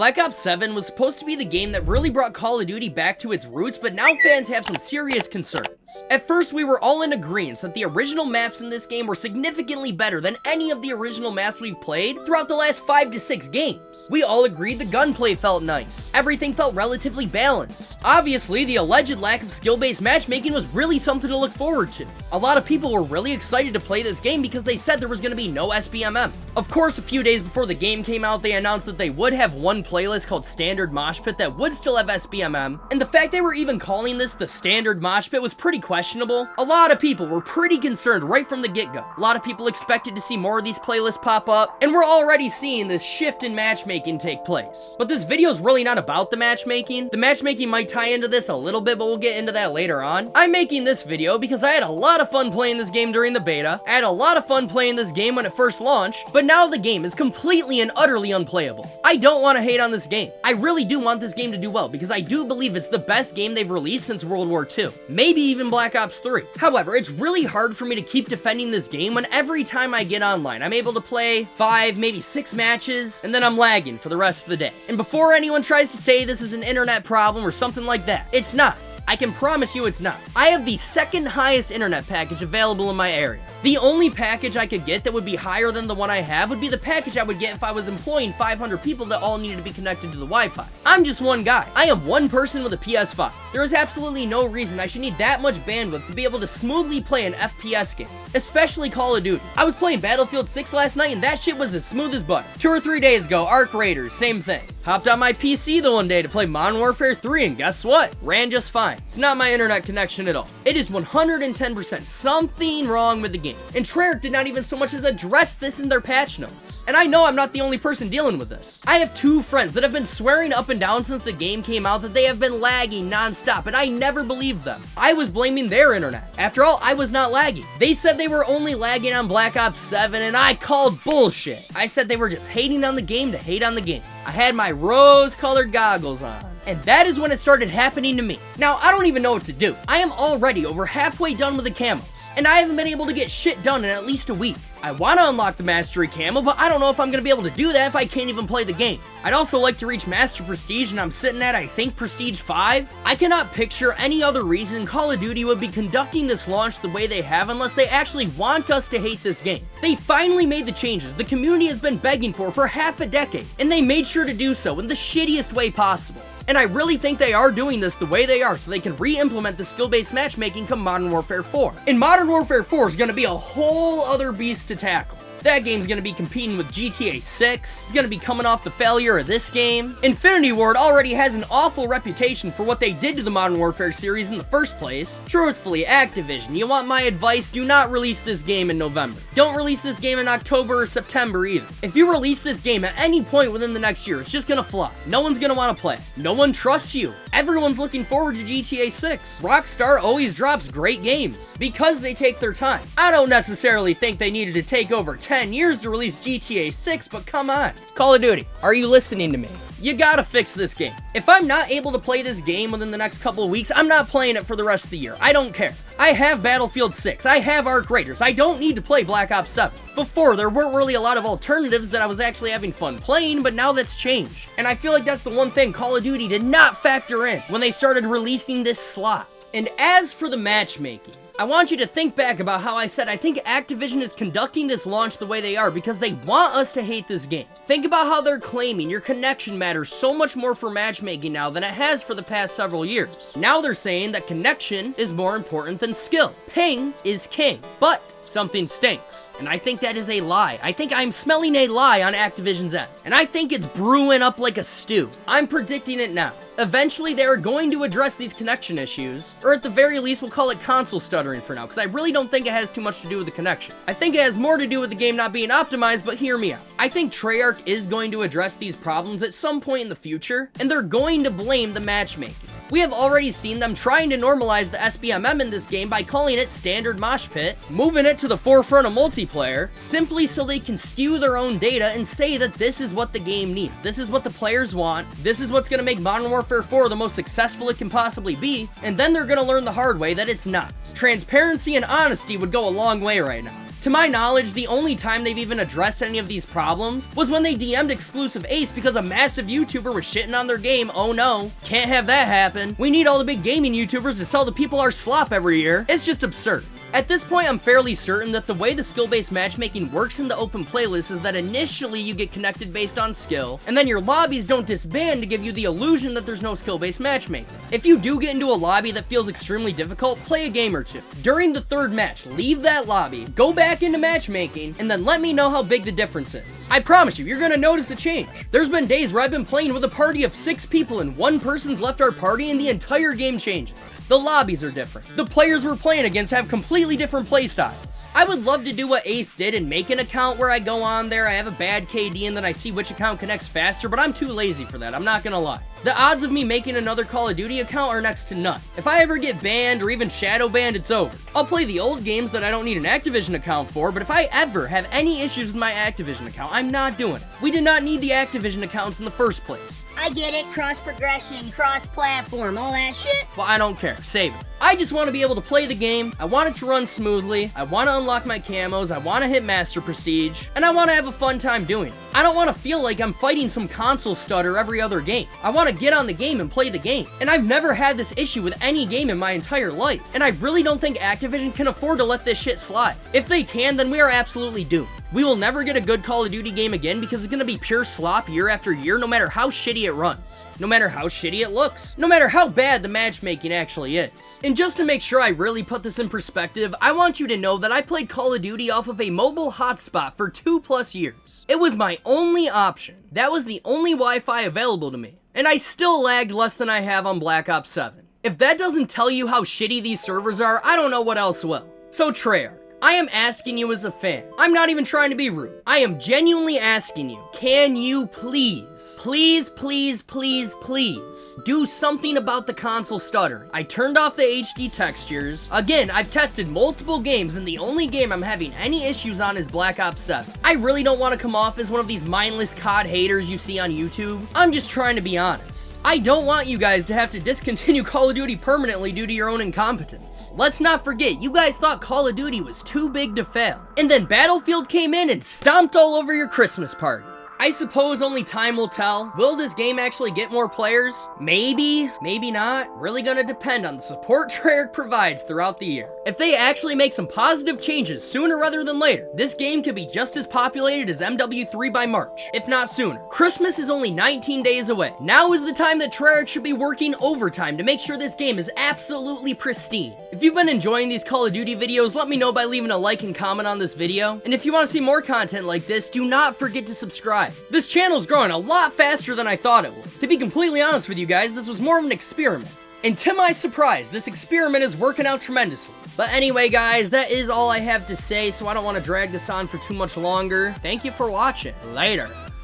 Black Ops 7 was supposed to be the game that really brought Call of Duty back to its roots, but now fans have some serious concerns. At first, we were all in agreement that the original maps in this game were significantly better than any of the original maps we've played throughout the last 5 to 6 games. We all agreed the gunplay felt nice. Everything felt relatively balanced. Obviously, the alleged lack of skill-based matchmaking was really something to look forward to. A lot of people were really excited to play this game because they said there was going to be no SBMM. Of course, a few days before the game came out, they announced that they would have one playlist called Standard Mosh Pit that would still have SBMM, and the fact they were even calling this the Standard Mosh Pit was pretty questionable. A lot of people were pretty concerned right from the get-go. A lot of people expected to see more of these playlists pop up, and we're already seeing this shift in matchmaking take place. But this video is really not about the matchmaking. The matchmaking might tie into this a little bit, but we'll get into that later on. I'm making this video because I had a lot of fun playing this game during the beta. I had a lot of fun playing this game when it first launched, but now the game is completely and utterly unplayable. I don't want to hate on this game. I really do want this game to do well because I do believe it's the best game they've released since World War II. Maybe even Black Ops 3. However, it's really hard for me to keep defending this game when every time I get online, I'm able to play 5, maybe 6 matches, and then I'm lagging for the rest of the day. And before anyone tries to say this is an internet problem or something like that, it's not. I can promise you it's not. I have the second highest internet package available in my area. The only package I could get that would be higher than the one I have would be the package I would get if I was employing 500 people that all needed to be connected to the Wi-Fi. I'm just one guy. I am one person with a PS5. There is absolutely no reason I should need that much bandwidth to be able to smoothly play an FPS game, especially Call of Duty. I was playing Battlefield 6 last night and that shit was as smooth as butter. 2 or 3 days ago, Arc Raiders, same thing. Hopped on my PC the one day to play Modern Warfare 3 and guess what? Ran just fine. It's not my internet connection at all. It is 110% something wrong with the game. And Treyarch did not even so much as address this in their patch notes. And I know I'm not the only person dealing with this. I have 2 friends that have been swearing up and down since the game came out that they have been lagging non-stop, and I never believed them. I was blaming their internet. After all, I was not lagging. They said they were only lagging on Black Ops 7, and I called bullshit. I said they were just hating on the game to hate on the game. I had my rose-colored goggles on. And that is when it started happening to me. Now, I don't even know what to do. I am already over halfway done with the camos, and I haven't been able to get shit done in at least a week. I want to unlock the Mastery Camo, but I don't know if I'm going to be able to do that if I can't even play the game. I'd also like to reach Master Prestige, and I'm sitting at, I think, Prestige 5. I cannot picture any other reason Call of Duty would be conducting this launch the way they have unless they actually want us to hate this game. They finally made the changes the community has been begging for half a decade, and they made sure to do so in the shittiest way possible. And I really think they are doing this the way they are so they can re-implement the skill-based matchmaking come Modern Warfare 4. And Modern Warfare 4 is going to be a whole other beast to tackle. That game's gonna be competing with GTA 6. It's gonna be coming off the failure of this game. Infinity Ward already has an awful reputation for what they did to the Modern Warfare series in the first place. Truthfully, Activision, you want my advice? Do not release this game in November. Don't release this game in October or September either. If you release this game at any point within the next year, it's just gonna flop. No one's gonna wanna play. No one trusts you. Everyone's looking forward to GTA 6. Rockstar always drops great games because they take their time. I don't necessarily think they needed to take over 10 years to release GTA 6, but come on. Call of Duty, are you listening to me? You gotta fix this game. If I'm not able to play this game within the next couple of weeks, I'm not playing it for the rest of the year. I don't care. I have Battlefield 6. I have Arc Raiders. I don't need to play Black Ops 7. Before, there weren't really a lot of alternatives that I was actually having fun playing, but now that's changed. And I feel like that's the one thing Call of Duty did not factor in when they started releasing this slot. And as for the matchmaking, I want you to think back about how I said I think Activision is conducting this launch the way they are because they want us to hate this game. Think about how they're claiming your connection matters so much more for matchmaking now than it has for the past several years. Now they're saying that connection is more important than skill. Ping is king. But something stinks. And I think that is a lie. I think I'm smelling a lie on Activision's end. And I think it's brewing up like a stew. I'm predicting it now. Eventually, they are going to address these connection issues, or at the very least, we'll call it console stuttering for now, because I really don't think it has too much to do with the connection. I think it has more to do with the game not being optimized, but hear me out. I think Treyarch is going to address these problems at some point in the future, and they're going to blame the matchmaking. We have already seen them trying to normalize the SBMM in this game by calling it Standard Mosh Pit, moving it to the forefront of multiplayer, simply so they can skew their own data and say that this is what the game needs, this is what the players want, this is what's going to make Modern Warfare 4 the most successful it can possibly be, and then they're going to learn the hard way that it's not. Transparency and honesty would go a long way right now. To my knowledge, the only time they've even addressed any of these problems was when they DM'd Exclusive Ace because a massive YouTuber was shitting on their game. Oh no, can't have that happen. We need all the big gaming YouTubers to sell the people our slop every year. It's just absurd. At this point, I'm fairly certain that the way the skill-based matchmaking works in the open playlist is that initially you get connected based on skill, and then your lobbies don't disband to give you the illusion that there's no skill-based matchmaking. If you do get into a lobby that feels extremely difficult, play a game or two. During the third match, leave that lobby, go back into matchmaking, and then let me know how big the difference is. I promise you, you're gonna notice a change. There's been days where I've been playing with a party of 6 people and one person's left our party and the entire game changes. The lobbies are different. The players we're playing against have completely different play styles. I would love to do what Ace did and make an account where I go on there, I have a bad KD, and then I see which account connects faster, but I'm too lazy for that, I'm not gonna lie. The odds of me making another Call of Duty account are next to none. If I ever get banned or even shadow banned, it's over. I'll play the old games that I don't need an Activision account for, but if I ever have any issues with my Activision account, I'm not doing it. We did not need the Activision accounts in the first place. I get it, cross-progression, cross-platform, all that shit. Well, I don't care. Save it. I just want to be able to play the game, I want it to run smoothly, I want to unlock my camos, I want to hit Master Prestige, and I want to have a fun time doing it. I don't want to feel like I'm fighting some console stutter every other game. I want to get on the game and play the game. And I've never had this issue with any game in my entire life. And I really don't think Activision can afford to let this shit slide. If they can, then we are absolutely doomed. We will never get a good Call of Duty game again because it's going to be pure slop year after year, no matter how shitty it runs, no matter how shitty it looks, no matter how bad the matchmaking actually is. And just to make sure I really put this in perspective, I want you to know that I played Call of Duty off of a mobile hotspot for 2+ years. It was my only option. That was the only Wi-Fi available to me. And I still lagged less than I have on Black Ops 7. If that doesn't tell you how shitty these servers are, I don't know what else will. So Treyarch, I am asking you as a fan. I'm not even trying to be rude. I am genuinely asking you, can you please do something about the console stuttering? I turned off the HD textures. Again, I've tested multiple games and the only game I'm having any issues on is Black Ops 7. I really don't want to come off as one of these mindless COD haters you see on YouTube. I'm just trying to be honest. I don't want you guys to have to discontinue Call of Duty permanently due to your own incompetence. Let's not forget, you guys thought Call of Duty was too big to fail. And then Battlefield came in and stomped all over your Christmas party. I suppose only time will tell. Will this game actually get more players? Maybe, maybe not. Really gonna depend on the support Treyarch provides throughout the year. If they actually make some positive changes sooner rather than later, this game could be just as populated as MW3 by March, if not sooner. Christmas is only 19 days away. Now is the time that Treyarch should be working overtime to make sure this game is absolutely pristine. If you've been enjoying these Call of Duty videos, let me know by leaving a like and comment on this video. And if you want to see more content like this, do not forget to subscribe. This channel's growing a lot faster than I thought it would. To be completely honest with you guys, this was more of an experiment. And to my surprise, this experiment is working out tremendously. But anyway guys, that is all I have to say, so I don't want to drag this on for too much longer. Thank you for watching. Later.